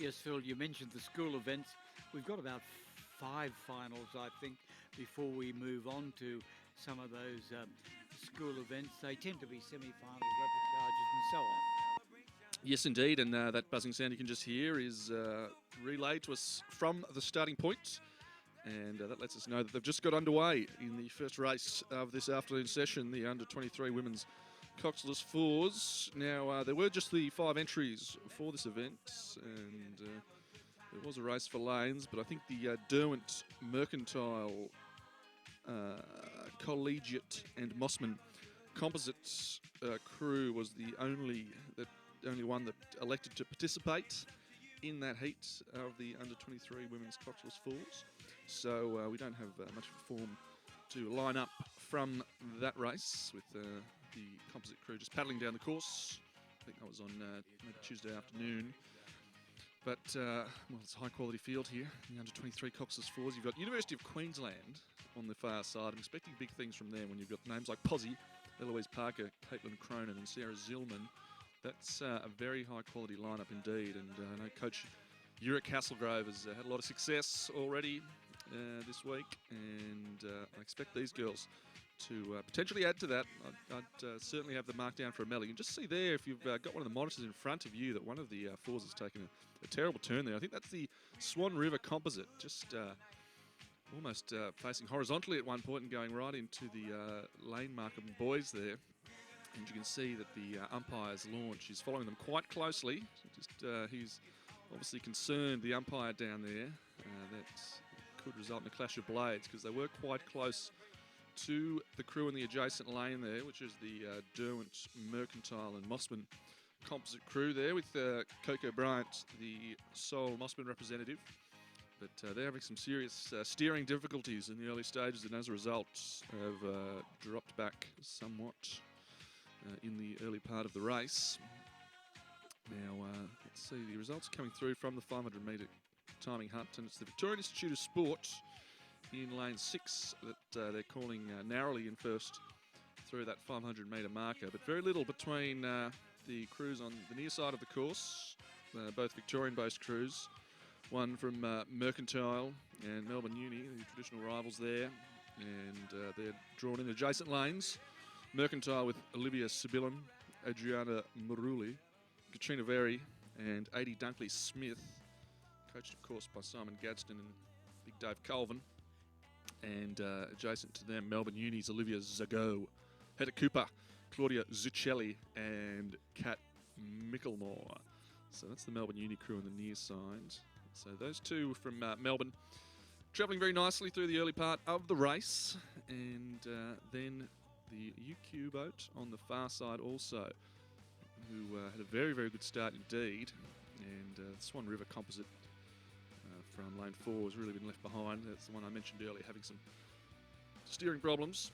Yes, Phil, you mentioned the school events. We've got about five finals, I think, before we move on to some of those school events. They tend to be semi-finals, reportages, and so on. Yes, indeed, and that buzzing sound you can just hear is relayed to us from the starting point, and that lets us know that they've just got underway in the first race of this afternoon session, the under-23 women's Coxless Fours. Now, there were just the 5 entries for this event, and there was a race for lanes, but I think the Derwent Mercantile Collegiate and Mossman Composites crew was the only one that elected to participate in that heat of the under-23 women's Coxless Fours. So we don't have much of a form to line up from that race with the composite crew just paddling down the course. I think that was on maybe Tuesday afternoon. But, well, it's a high-quality field here in the under-23 Coxless Fours. You've got University of Queensland on the far side. I'm expecting big things from them when you've got names like Posy, Eloise Parker, Caitlin Cronin and Sarah Zillman. That's a very high-quality lineup indeed. And I know Coach Uric Hasselgrove has had a lot of success already this week. And I expect these girls to potentially add to that. I'd certainly have the mark down for a medal. You can just see there, if you've got one of the monitors in front of you, that one of the fours has taken a terrible turn there. I think that's the Swan River Composite, just almost facing horizontally at one point and going right into the lane marker boys there. And you can see that the umpire's launch is following them quite closely. He's obviously concerned, the umpire down there, that could result in a clash of blades, because they were quite close to the crew in the adjacent lane there, which is the Derwent Mercantile and Mossman Composite crew there, with Coco Bryant, the sole Mossman representative. But they're having some serious steering difficulties in the early stages, and as a result have dropped back somewhat in the early part of the race. Now, let's see, the results coming through from the 500 metre timing hunt, and it's the Victorian Institute of Sport in lane 6 that they're calling narrowly in first through that 500 metre marker, but very little between the crews on the near side of the course, both Victorian-based crews, one from Mercantile and Melbourne Uni, the traditional rivals there, and they're drawn in adjacent lanes. Mercantile with Olivia Sibyllin, Adriana Maruli, Katrina Very and Adi Dunkley Smith, coached of course by Simon Gadsden and Big Dave Colvin. And adjacent to them, Melbourne Uni's Olivia Zago, Hedda Cooper, Claudia Zucchelli and Kat Mickelmore. So that's the Melbourne Uni crew on the near side. So those two from Melbourne travelling very nicely through the early part of the race. And then the UQ boat on the far side also, who had a very, very good start indeed. And the Swan River Composite from lane 4 has really been left behind. That's the one I mentioned earlier, having some steering problems.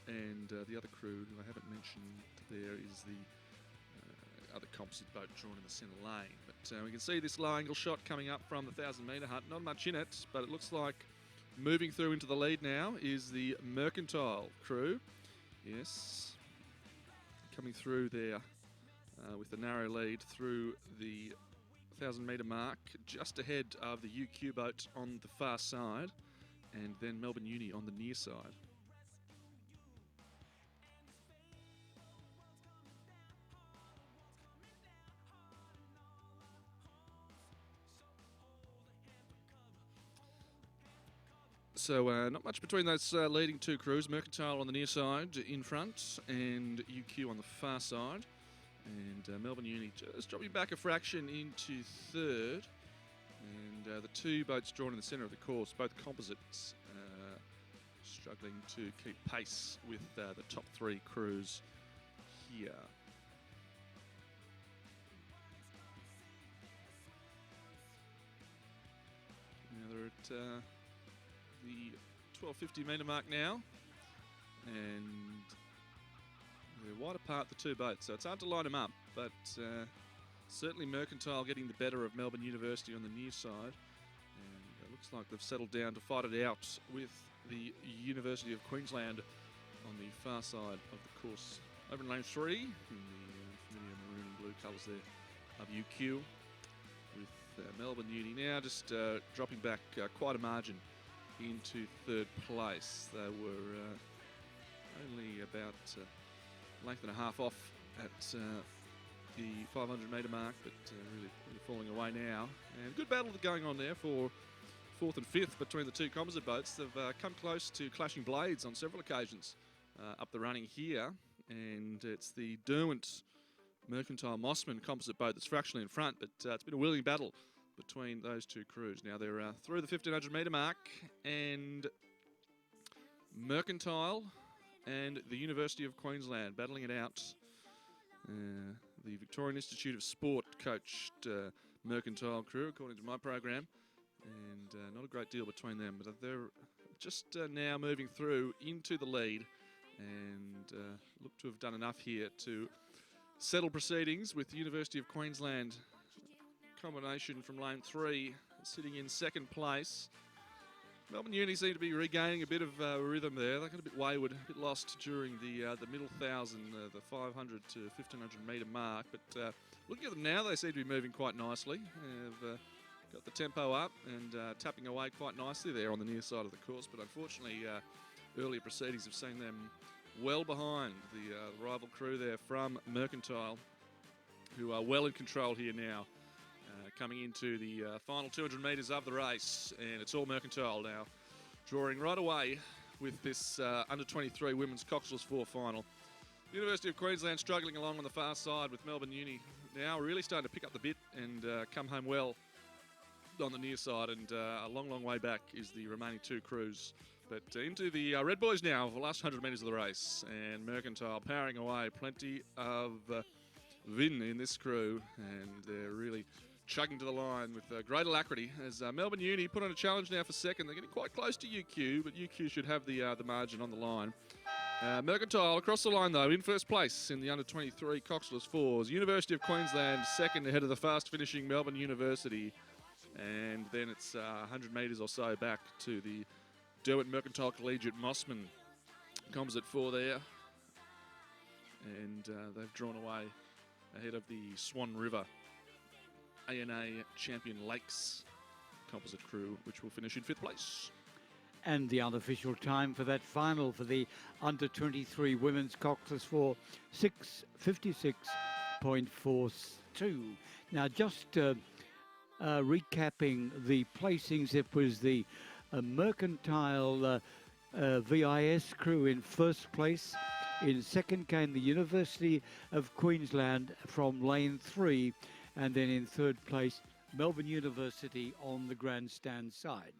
And the other crew, who I haven't mentioned there, is the other composite boat drawn in the centre lane. But we can see this low angle shot coming up from the 1,000 metre hunt. Not much in it, but it looks like moving through into the lead now is the Mercantile crew. Yes, coming through there with the narrow lead through the 1,000 metre mark, just ahead of the UQ boat on the far side, and then Melbourne Uni on the near side. So not much between those leading two crews. Mercantile on the near side in front and UQ on the far side. And Melbourne Uni just dropping back a fraction into third. And the two boats drawn in the centre of the course, both composites, struggling to keep pace with the top 3 crews here. Now they're at the 1250 metre mark now, and they're wide apart, the two boats, so it's hard to line them up, but certainly Mercantile getting the better of Melbourne University on the near side, and it looks like they've settled down to fight it out with the University of Queensland on the far side of the course. Over in lane 3, in the familiar maroon and blue colours there of UQ, with Melbourne Uni now just dropping back quite a margin into third place. They were only about a length and a half off at the 500 metre mark, but really falling away now. And a good battle going on there for fourth and fifth between the two composite boats. They've come close to clashing blades on several occasions up the running here, and it's the Derwent Mercantile Mossman composite boat that's fractionally in front, but it's been a willing battle between those two crews. Now they're through the 1500 metre mark, and Mercantile and the University of Queensland battling it out. The Victorian Institute of Sport coached Mercantile crew, according to my program, and not a great deal between them, but they're just now moving through into the lead and look to have done enough here to settle proceedings, with the University of Queensland combination from lane 3 sitting in second place. Melbourne Uni seem to be regaining a bit of rhythm there. They got a bit wayward, a bit lost during the middle 1,000, the 500 to 1,500 metre mark. But looking at them now, they seem to be moving quite nicely. They've got the tempo up and tapping away quite nicely there on the near side of the course. But unfortunately, earlier proceedings have seen them well behind the rival crew there from Mercantile, who are well in control here now. Coming into the final 200 metres of the race, and it's all Mercantile now, drawing right away with this under-23 women's Coxwells 4 final. University of Queensland struggling along on the far side, with Melbourne Uni now really starting to pick up the bit and come home well on the near side, and a long, long way back is the remaining two crews. But into the Red Boys now for the last 100 metres of the race, and Mercantile powering away. Plenty of vin in this crew, and they're really chugging to the line with great alacrity as Melbourne Uni put on a challenge now for second. They're getting quite close to UQ, but UQ should have the margin on the line. Mercantile across the line, though, in first place in the under-23 Coxwells 4s. University of Queensland second, ahead of the fast-finishing Melbourne University. And then it's 100 metres or so back to the Derwent Mercantile Collegiate Mossman composite 4 there. And they've drawn away ahead of the Swan River ANA Champion Lakes composite crew, which will finish in 5th place. And the unofficial time for that final for the under-23 women's Coxwells 4, 6:56.42. Now, just recapping the placings, it was the Mercantile VIS crew in first place. In second came the University of Queensland from lane 3, and then in third place, Melbourne University on the grandstand side.